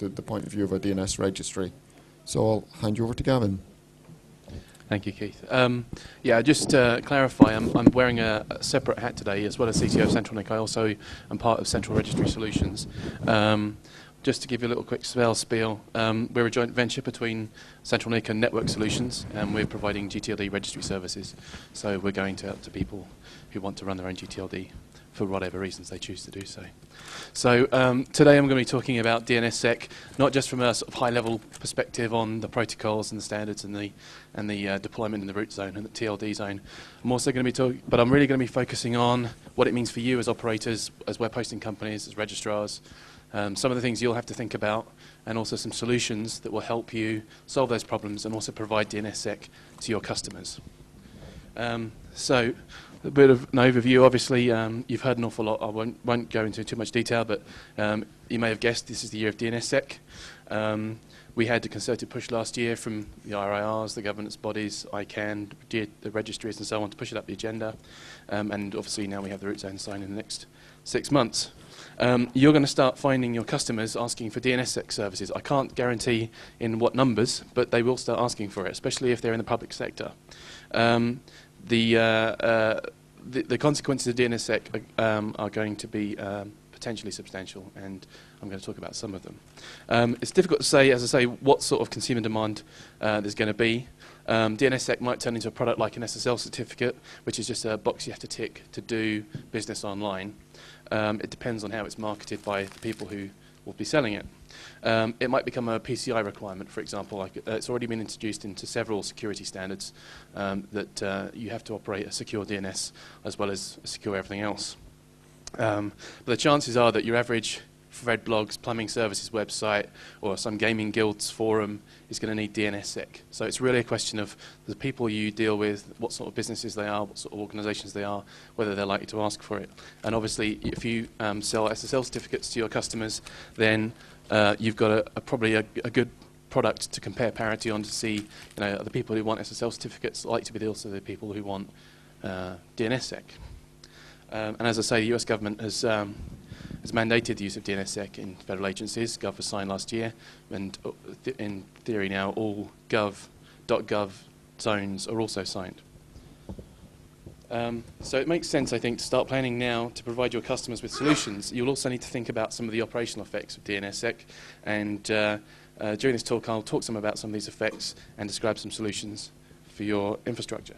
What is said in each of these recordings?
the point of view of a DNS registry. So I'll hand you over to Gavin. Thank you, Keith. Yeah, just to clarify, I'm wearing a separate hat today. As well as CTO of CentralNIC, I also am part of Central Registry Solutions. Just to give you a little quick spiel, we're a joint venture between CentralNIC and Network Solutions, and we're providing GTLD registry services. So we're going to people who want to run their own GTLD for whatever reasons they choose to do so. So today I'm going to be talking about DNSSEC, not just from a sort of high-level perspective on the protocols and the standards and the deployment in the root zone and the TLD zone. I'm also going to be talking, but I'm really going to be focusing on what it means for you as operators, as web hosting companies, as registrars, some of the things you'll have to think about, and also some solutions that will help you solve those problems and also provide DNSSEC to your customers. So a bit of an overview. Obviously, you've heard an awful lot. I won't go into too much detail, but you may have guessed this is the year of DNSSEC. We had a concerted push last year from the RIRs, the governance bodies, ICANN, the registries and so on to push it up the agenda. And obviously now we have the root zone sign in the next 6 months. You're going to start finding your customers asking for DNSSEC services. I can't guarantee in what numbers, but they will start asking for it, especially if they're in the public sector. The consequences of DNSSEC are going to be potentially substantial, and I'm going to talk about some of them. It's difficult to say, as I say, what sort of consumer demand there's going to be. DNSSEC might turn into a product like an SSL certificate, which is just a box you have to tick to do business online. It depends on how it's marketed by the people who will be selling it. It might become a PCI requirement, for example. It's already been introduced into several security standards that you have to operate a secure DNS as well as secure everything else. But the chances are that your average Fred Blogs plumbing services website or some gaming guilds forum is going to need DNSSEC. So it's really a question of the people you deal with, what sort of businesses they are, what sort of organizations they are, whether they're likely to ask for it. And obviously, if you sell SSL certificates to your customers, then you've got probably a good product to compare parity on to see, the people who want SSL certificates like to be also the people who want DNSSEC. And as I say, the US government has mandated the use of DNSSEC in federal agencies. Gov was signed last year, and in theory now all .gov zones are also signed. So it makes sense, I think, to start planning now to provide your customers with solutions. You'll also need to think about some of the operational effects of DNSSEC, and during this talk I'll talk some about some of these effects and describe some solutions for your infrastructure.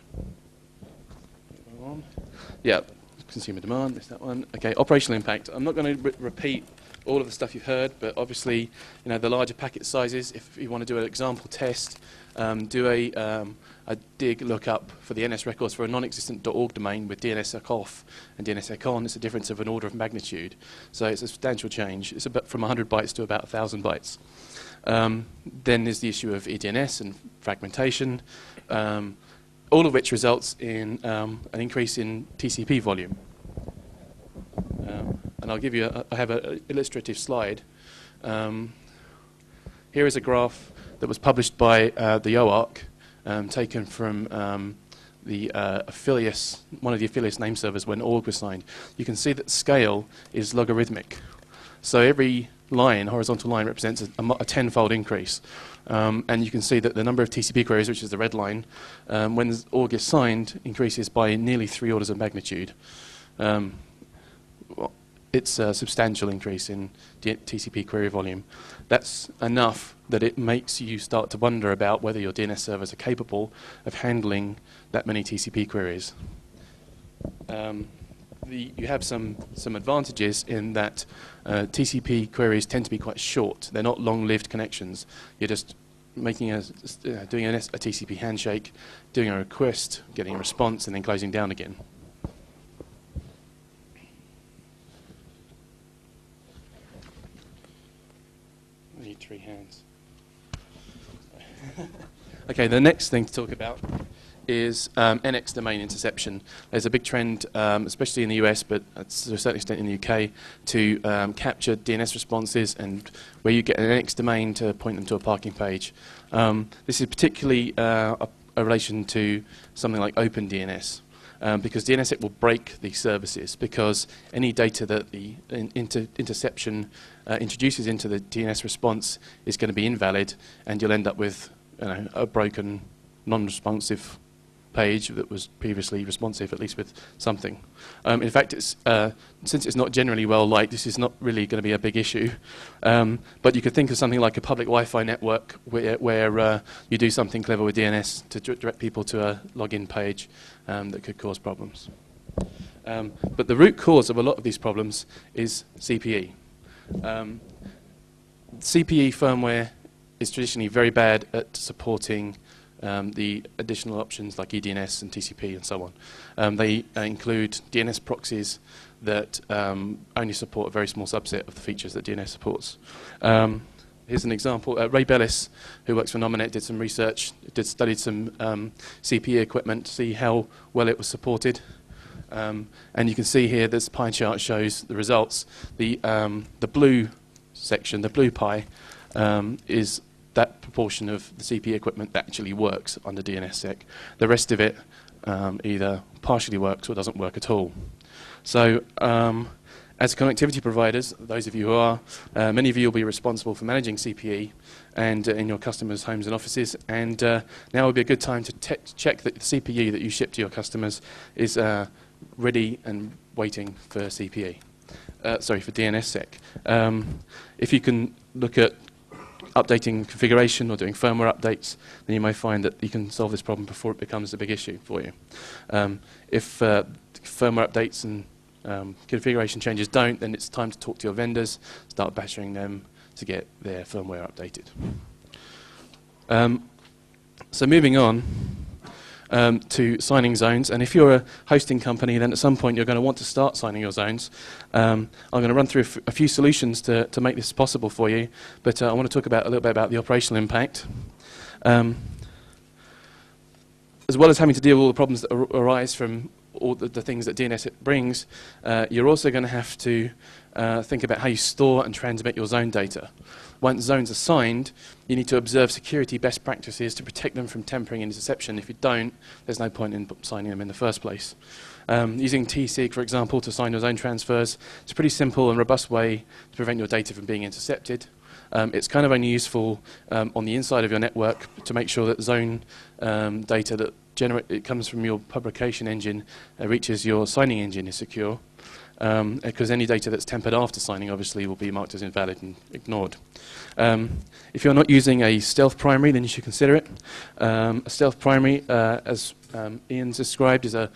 Yeah. Consumer demand, missed that one. Okay, operational impact. I'm not going to repeat all of the stuff you've heard, but obviously, the larger packet sizes, if you want to do an example test, do a dig lookup for the NS records for a non-existent .org domain with DNSSEC off and DNSSEC on. It's a difference of an order of magnitude. So it's a substantial change. It's about from 100 bytes to about 1,000 bytes. Then there's the issue of EDNS and fragmentation. All of which results in an increase in TCP volume. And I'll give you, I have an illustrative slide. Here is a graph that was published by the OARC, taken from the Affilius, one of the Affilius name servers when org was signed. You can see that scale is logarithmic. So every line, horizontal line, represents a tenfold increase. And you can see that the number of TCP queries, which is the red line, when the org is signed, increases by nearly 3 orders of magnitude. It's a substantial increase in TCP query volume. That's enough that it makes you start to wonder about whether your DNS servers are capable of handling that many TCP queries. You have some advantages in that TCP queries tend to be quite short. They're not long-lived connections. You're just making doing a TCP handshake, doing a request, getting a response, and then closing down again. I need 3 hands. Okay, the next thing to talk about is NX domain interception. There's a big trend, especially in the US, but to a certain extent in the UK, to capture DNS responses and where you get an NX domain to point them to a parking page. This is particularly a relation to something like OpenDNS. because DNSSEC will break these services, because any data that the interception introduces into the DNS response is going to be invalid, and you'll end up with a broken, non-responsive page that was previously responsive, at least with something. In fact, since it's not generally well liked, this is not really going to be a big issue. But you could think of something like a public Wi-Fi network where you do something clever with DNS to direct people to a login page that could cause problems. But the root cause of a lot of these problems is CPE. CPE firmware is traditionally very bad at supporting the additional options like eDNS and TCP and so on. They include DNS proxies that only support a very small subset of the features that DNS supports. Here's an example. Ray Bellis, who works for Nominet, did some research, studied some CPE equipment to see how well it was supported. And you can see here this pie chart shows the results. The blue section, the blue pie, is that proportion of the CPE equipment that actually works under DNSSEC. The rest of it either partially works or doesn't work at all. So as connectivity providers, those of you who are, many of you will be responsible for managing CPE and in your customers' homes and offices. And now would be a good time to check that the CPE that you ship to your customers is ready and waiting for CPE. Sorry, for DNSSEC. If you can look at updating configuration or doing firmware updates, then you may find that you can solve this problem before it becomes a big issue for you. If firmware updates and configuration changes don't, then it's time to talk to your vendors, start bashing them to get their firmware updated. So moving on to signing zones, and if you're a hosting company, then at some point you're going to want to start signing your zones. I'm going to run through a few solutions to make this possible for you, but I want to talk a little bit about the operational impact. As well as having to deal with all the problems that arise from all the things that DNS brings, you're also going to have to think about how you store and transmit your zone data. Once zones are signed, you need to observe security best practices to protect them from tampering and interception. If you don't, there's no point in signing them in the first place. Using TSIG, for example, to sign your zone transfers, it's a pretty simple and robust way to prevent your data from being intercepted. It's kind of only useful on the inside of your network to make sure that zone data that it comes from your publication engine reaches your signing engine is secure, because any data that's tampered after signing obviously will be marked as invalid and ignored. If you're not using a stealth primary, then you should consider it. A stealth primary, as Ian's described, is a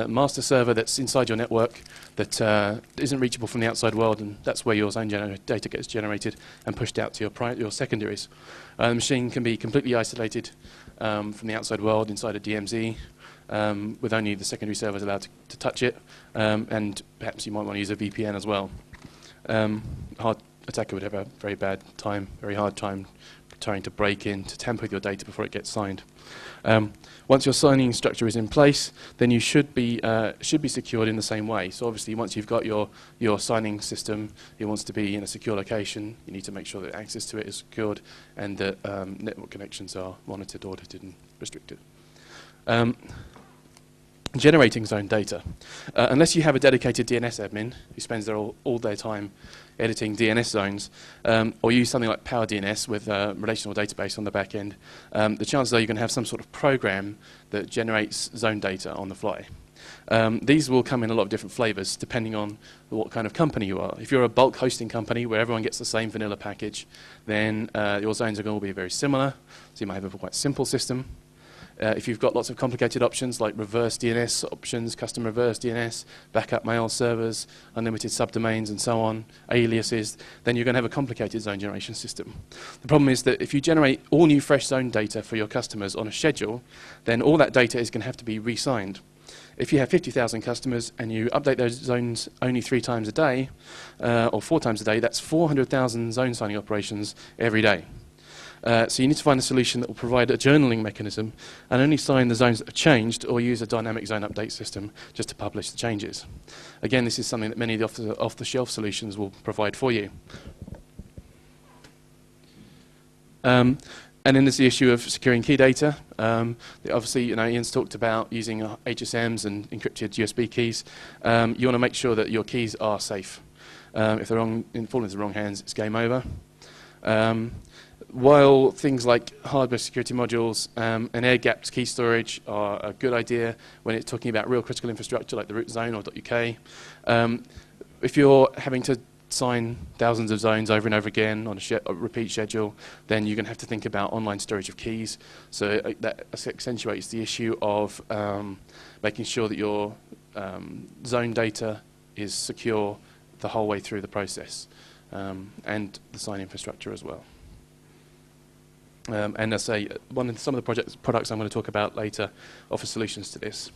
master server that's inside your network that isn't reachable from the outside world, and that's where your zone data gets generated and pushed out to your secondaries. The machine can be completely isolated from the outside world inside a DMZ, with only the secondary servers allowed to touch it, and perhaps you might want to use a VPN as well. Hard attacker would have a very hard time trying to break in to tamper with your data before it gets signed. Once your signing structure is in place, then you should be secured in the same way. So obviously, once you've got your signing system, it wants to be in a secure location. You need to make sure that access to it is secured and that network connections are monitored, audited, and restricted. Generating zone data. Unless you have a dedicated DNS admin who spends all their time editing DNS zones, or use something like PowerDNS with a relational database on the back end, the chances are you're going to have some sort of program that generates zone data on the fly. These will come in a lot of different flavors depending on what kind of company you are. If you're a bulk hosting company where everyone gets the same vanilla package, then your zones are going to be very similar, so you might have a quite simple system. If you've got lots of complicated options like reverse DNS options, custom reverse DNS, backup mail servers, unlimited subdomains and so on, aliases, then you're going to have a complicated zone generation system. The problem is that if you generate all new fresh zone data for your customers on a schedule, then all that data is going to have to be re-signed. If you have 50,000 customers and you update those zones only 3 times a day, or 4 times a day, that's 400,000 zone signing operations every day. So you need to find a solution that will provide a journaling mechanism and only sign the zones that have changed, or use a dynamic zone update system just to publish the changes. Again, this is something that many of the off-the-shelf solutions will provide for you. And then there's the issue of securing key data. Obviously, Ian's talked about using HSMs and encrypted USB keys. You want to make sure that your keys are safe. If they're fall into the wrong hands, it's game over. While things like hardware security modules and air-gapped key storage are a good idea when it's talking about real critical infrastructure like the root zone or .uk, if you're having to sign thousands of zones over and over again on a repeat schedule, then you're going to have to think about online storage of keys. So that accentuates the issue of making sure that your zone data is secure the whole way through the process, and the sign infrastructure as well. And as I say, some of the products I'm going to talk about later offer solutions to this.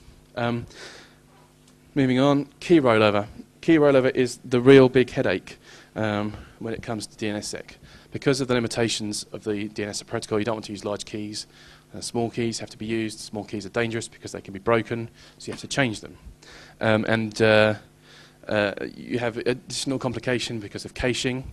Moving on, key rollover. Key rollover is the real big headache when it comes to DNSSEC. Because of the limitations of the DNS protocol, you don't want to use large keys. Small keys have to be used. Small keys are dangerous because they can be broken, so you have to change them. You have additional complication because of caching.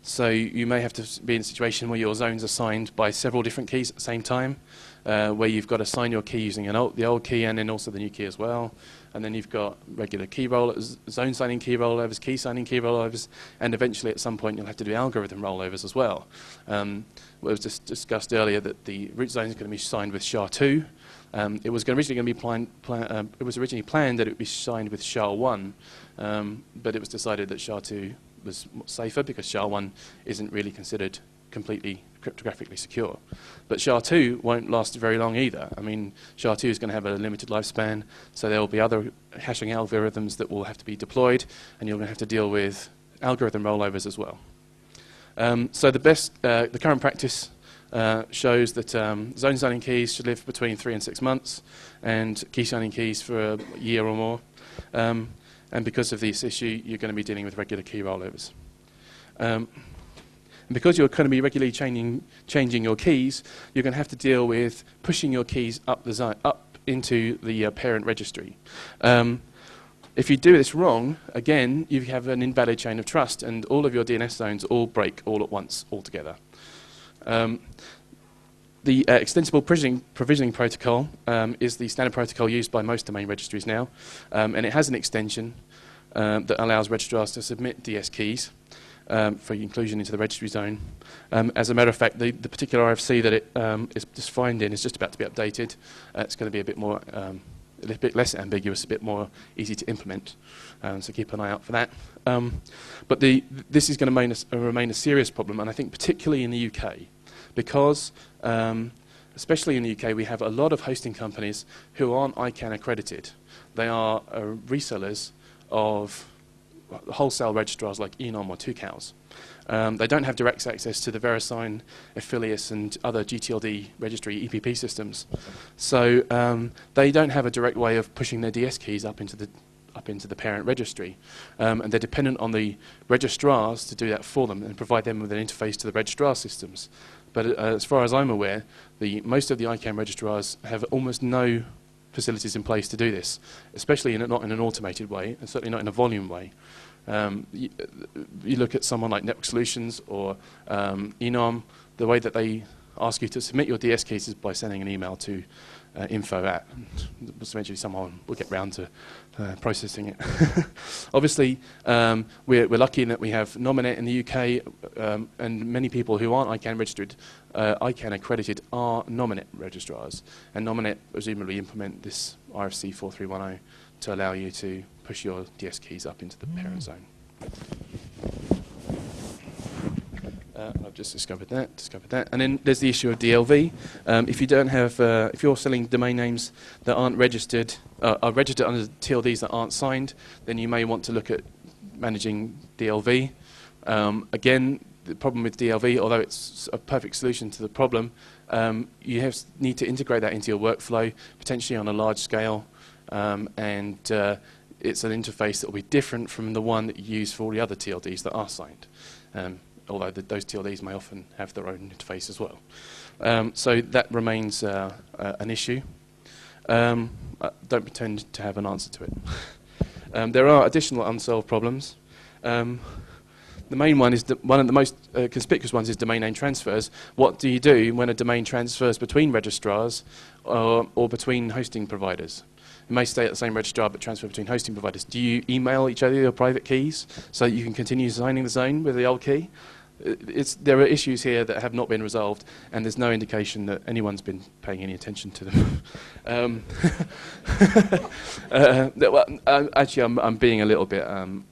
So you may have to be in a situation where your zones are signed by several different keys at the same time, where you've got to sign your key using the old key and then also the new key as well. And then you've got regular key rollovers, zone signing key rollovers, key signing key rollovers, and eventually at some point you'll have to do algorithm rollovers as well. It was just discussed earlier that the root zone is going to be signed with SHA-2. It was originally planned that it would be signed with SHA-1, but it was decided that SHA-2 was safer because SHA-1 isn't really considered completely cryptographically secure. But SHA-2 won't last very long either. I mean, SHA-2 is going to have a limited lifespan, so there will be other hashing algorithms that will have to be deployed, and you're going to have to deal with algorithm rollovers as well. So the current practice shows that zone signing keys should live between 3 and 6 months, and key signing keys for a year or more. And because of this issue, you're going to be dealing with regular key rollovers. Because you're going to be regularly changing your keys, you're going to have to deal with pushing your keys up into the parent registry. If you do this wrong, again, you have an invalid chain of trust, and all of your DNS zones all break all at once, altogether. The extensible provisioning protocol is the standard protocol used by most domain registries now, and it has an extension that allows registrars to submit DS keys for inclusion into the registry zone. As a matter of fact, the particular RFC that it is defined in is just about to be updated. It's going to be a little bit less ambiguous, a bit more easy to implement, so keep an eye out for that. But this is going to remain a serious problem, and I think particularly in the UK, because especially in the UK, we have a lot of hosting companies who aren't ICANN accredited. They are resellers of wholesale registrars like Enom or Tucows. They don't have direct access to the VeriSign, Affilius, and other GTLD registry EPP systems. So they don't have a direct way of pushing their DS keys up into the parent registry. And they're dependent on the registrars to do that for them and provide them with an interface to the registrar systems. But as far as I'm aware, most of the ICANN registrars have almost no facilities in place to do this, especially not in an automated way, and certainly not in a volume way. You look at someone like Network Solutions or Enom, the way that they ask you to submit your DS keys is by sending an email to info@. Eventually someone will get round to processing it. Obviously, we're lucky in that we have Nominet in the UK, and many people who aren't ICANN registered, ICANN accredited, are Nominet registrars. And Nominet presumably implement this RFC 4310 to allow you to push your DS keys up into the parent zone. I've just discovered that. And then there's the issue of DLV. If you don't have, if you're selling domain names that aren't registered, are registered under TLDs that aren't signed, then you may want to look at managing DLV. Again, the problem with DLV, although it's a perfect solution to the problem, you need to integrate that into your workflow, potentially on a large scale, and it's an interface that will be different from the one that you use for all the other TLDs that are signed. Although those TLDs may often have their own interface as well. So that remains an issue. I don't pretend to have an answer to it. There are additional unsolved problems. the main one is one of the most conspicuous ones is domain name transfers. What do you do when a domain transfers between registrars or between hosting providers? It may stay at the same registrar but transfer between hosting providers. Do you email each other your private keys so that you can continue signing the zone with the old key? There are issues here that have not been resolved, and there's no indication that anyone's been paying any attention to them. Actually, I'm being a little bit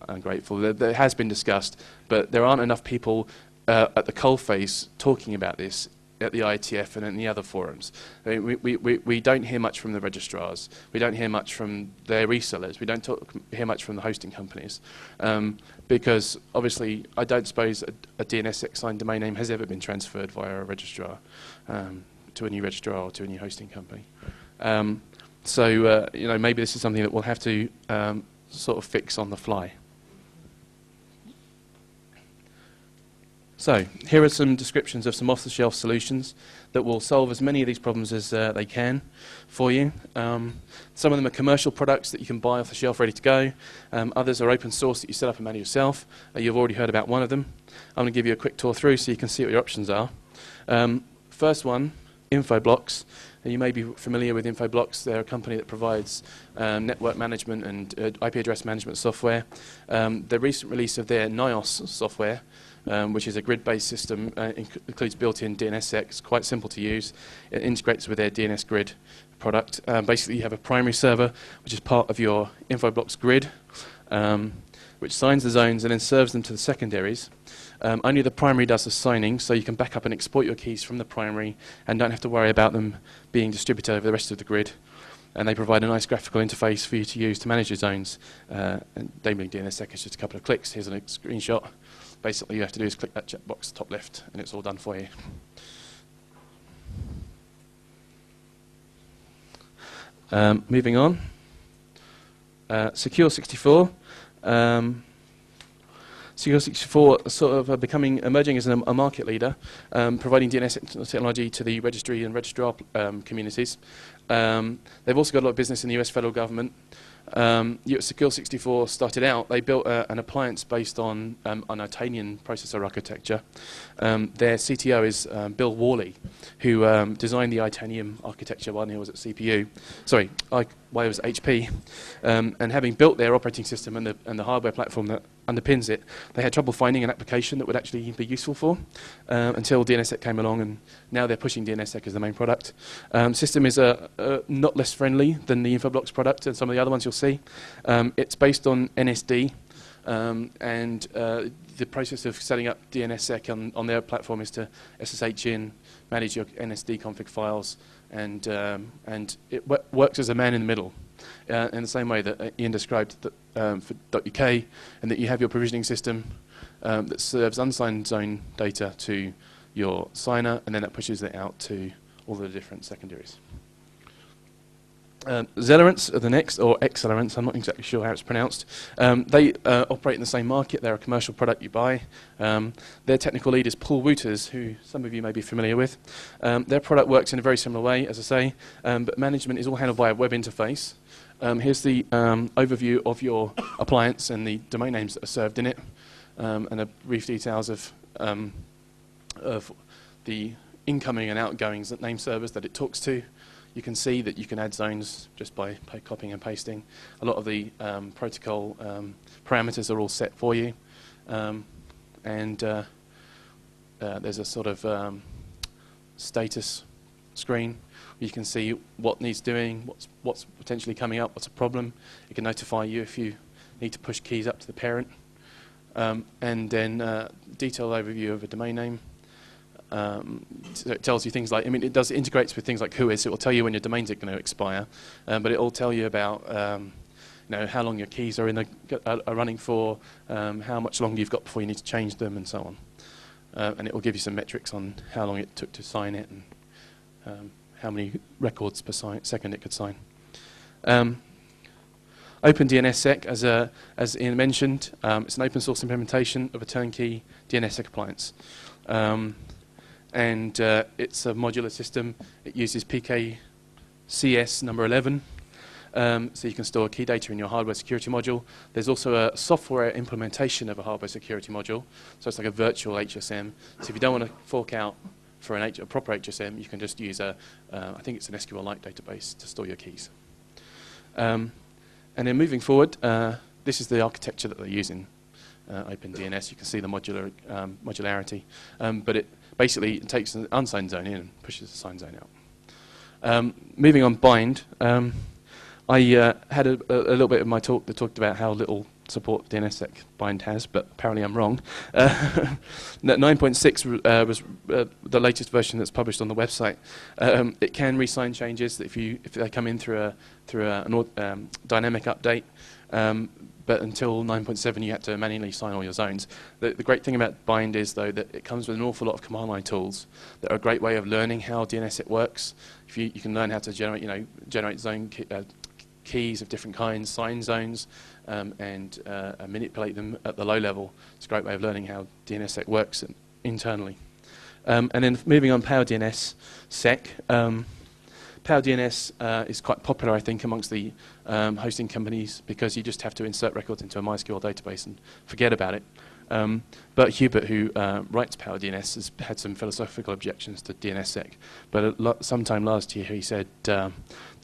ungrateful. There has been discussed, but there aren't enough people at the coalface talking about this at the IETF and in the other forums. I mean, we don't hear much from the registrars. We don't hear much from their resellers. We don't hear much from the hosting companies. Because obviously I don't suppose a DNSSEC signed domain name has ever been transferred via a registrar to a new registrar or to a new hosting company. So maybe this is something that we'll have to sort of fix on the fly. So here are some descriptions of some off-the-shelf solutions that will solve as many of these problems as they can for you. Some of them are commercial products that you can buy off the shelf ready to go. Others are open source that you set up and manage yourself. You've already heard about one of them. I'm going to give you a quick tour through so you can see what your options are. First one, Infoblox. You may be familiar with Infoblox. They're a company that provides network management and IP address management software. The recent release of their NIOS software, which is a grid-based system, includes built-in DNSSEC. It's quite simple to use. It integrates with their DNS Grid product. Basically, you have a primary server, which is part of your Infoblox grid, which signs the zones and then serves them to the secondaries. Only the primary does the signing, so you can back up and exploit your keys from the primary and don't have to worry about them being distributed over the rest of the grid. And they provide a nice graphical interface for you to use to manage your zones. Enabling DNSSEC is just a couple of clicks. Here's a screenshot. Basically, you have to do is click that checkbox top left, and it's all done for you. Moving on. Secure64. Secure64 sort of emerging as a market leader, providing DNS technology to the registry and registrar communities. They've also got a lot of business in the US federal government. Secure64 started out, they built an appliance based on an Itanian processor architecture. Their CTO is Bill Worley, who designed the Itanium architecture while he was at CPU. Sorry, while he was at HP. And having built their operating system and the hardware platform that underpins it, they had trouble finding an application that would actually be useful for until DNSSEC came along, and now they're pushing DNSSEC as the main product. System is not less friendly than the Infoblox product and some of the other ones you'll see. It's based on NSD, and the process of setting up DNSSEC on their platform is to SSH in, manage your NSD config files, and it works as a man in the middle. In the same way that Ian described for .uk, and that you have your provisioning system that serves unsigned zone data to your signer, and then that pushes it out to all the different secondaries. Zelerance are the next, or Xcelerance, I'm not exactly sure how it's pronounced. They operate in the same market. They're a commercial product you buy. Their technical lead is Paul Wooters, who some of you may be familiar with. Their product works in a very similar way, as I say, but management is all handled by a web interface. Here's the overview of your appliance and the domain names that are served in it, and the brief details of the incoming and outgoing name servers that it talks to. You can see that you can add zones just by copying and pasting. A lot of the protocol parameters are all set for you, and there's a sort of status screen. You can see what needs doing, what's potentially coming up, what's a problem. It can notify you if you need to push keys up to the parent. And then detailed overview of a domain name. So it tells you things like, it integrates with things like Whois. It will tell you when your domains are going to expire, but it will tell you about how long your keys are running for, how much longer you've got before you need to change them, and so on. And it will give you some metrics on how long it took to sign it, and how many records per second it could sign. OpenDNSSEC, as Ian mentioned, it's an open source implementation of a turnkey DNSSEC appliance. And it's a modular system. It uses PKCS number 11. So you can store key data in your hardware security module. There's also a software implementation of a hardware security module. So it's like a virtual HSM. So if you don't want to fork out for a proper HSM, you can just use I think it's an SQLite database to store your keys. And then moving forward, this is the architecture that they're using. OpenDNS, you can see the modularity, but it basically takes an unsigned zone in and pushes the signed zone out. Moving on, bind. I had a little bit of my talk that talked about how little support DNSSEC bind has, but apparently I'm wrong. 9.6 was the latest version that's published on the website. It can re-sign changes if they come in through a dynamic update. But until 9.7, you had to manually sign all your zones. The great thing about bind is, though, that it comes with an awful lot of command line tools that are a great way of learning how DNSSEC works. If you can learn how to generate zone keys of different kinds, sign zones, and manipulate them at the low level. It's a great way of learning how DNSSEC works internally. And then moving on, PowerDNS-SEC. PowerDNS is quite popular, I think, amongst the hosting companies because you just have to insert records into a MySQL database and forget about it. Bert Hubert, who writes PowerDNS, has had some philosophical objections to DNSSEC. But sometime last year, he said that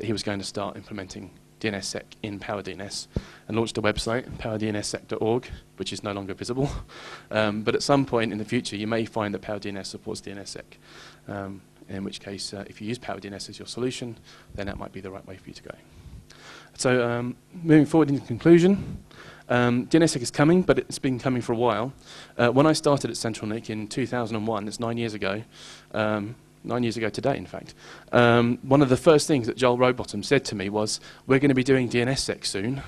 he was going to start implementing DNSSEC in PowerDNS and launched a website, powerdnssec.org, which is no longer visible. But at some point in the future, you may find that PowerDNS supports DNSSEC. In which case, if you use PowerDNS as your solution, then that might be the right way for you to go. So moving forward in conclusion, DNSSEC is coming, but it's been coming for a while. When I started at CentralNIC in 2001, it's 9 years ago, 9 years ago today, in fact, one of the first things that Joel Rowbottom said to me was, "We're going to be doing DNSSEC soon."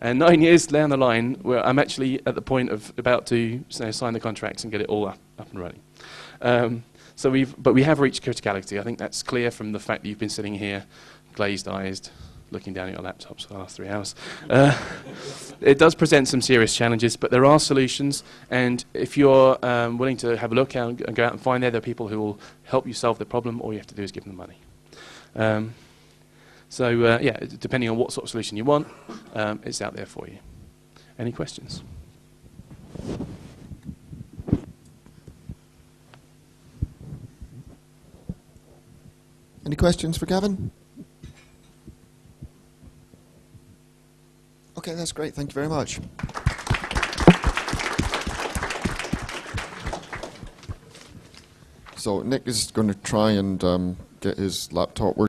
And 9 years down the line, where I'm actually at the point of about to sign the contracts and get it all up and running. But we have reached criticality. I think that's clear from the fact that you've been sitting here, glazed-eyed, looking down at your laptops for the last 3 hours. It does present some serious challenges, but there are solutions. And if you're willing to have a look and go out and find there are people who will help you solve the problem. All you have to do is give them the money. Yeah, depending on what sort of solution you want, it's out there for you. Any questions? Any questions for Gavin? Okay, that's great. Thank you very much. So Nick is going to try and get his laptop working.